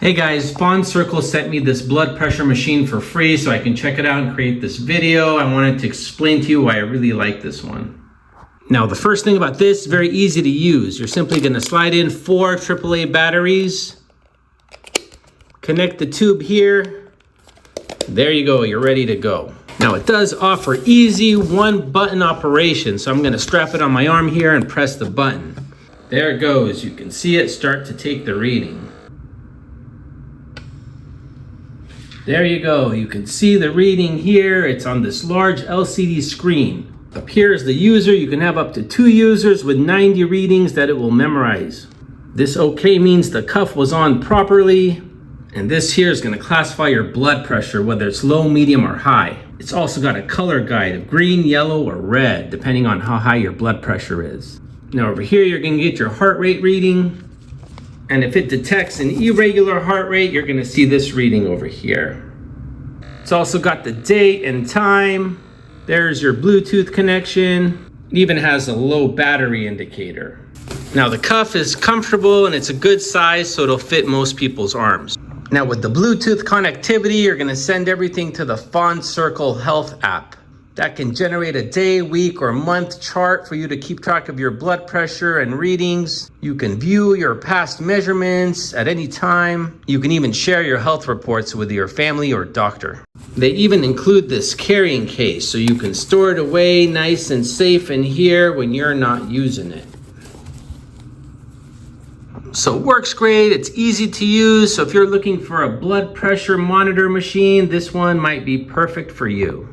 Hey guys, FondCircle sent me this blood pressure machine for free so I can check it out and create this video. I wanted to explain to you why I really like this one. Now, the first thing about this, very easy to use. You're simply going to slide in 4 AAA batteries, connect the tube here. There you go, you're ready to go. Now, it does offer easy one-button operation, so I'm going to strap it on my arm here and press the button. There it goes. You can see it start to take the reading. There you go. You can see the reading here. It's on this large LCD screen. Up here is the user. You can have up to 2 users with 90 readings that it will memorize. This OK means the cuff was on properly. And this here is going to classify your blood pressure, whether it's low, medium, or high. It's also got a color guide of green, yellow, or red, depending on how high your blood pressure is. Now over here, you're going to get your heart rate reading. And if it detects an irregular heart rate, you're going to see this reading over here. It's also got the date and time. There's your Bluetooth connection. It even has a low battery indicator. Now the cuff is comfortable and it's a good size, so it'll fit most people's arms. Now with the Bluetooth connectivity, you're going to send everything to the FondCircle Health App. That can generate a day, week, or month chart for you to keep track of your blood pressure and readings. You can view your past measurements at any time. You can even share your health reports with your family or doctor. They even include this carrying case, so you can store it away nice and safe in here when you're not using it. So it works great, it's easy to use, so if you're looking for a blood pressure monitor machine, this one might be perfect for you.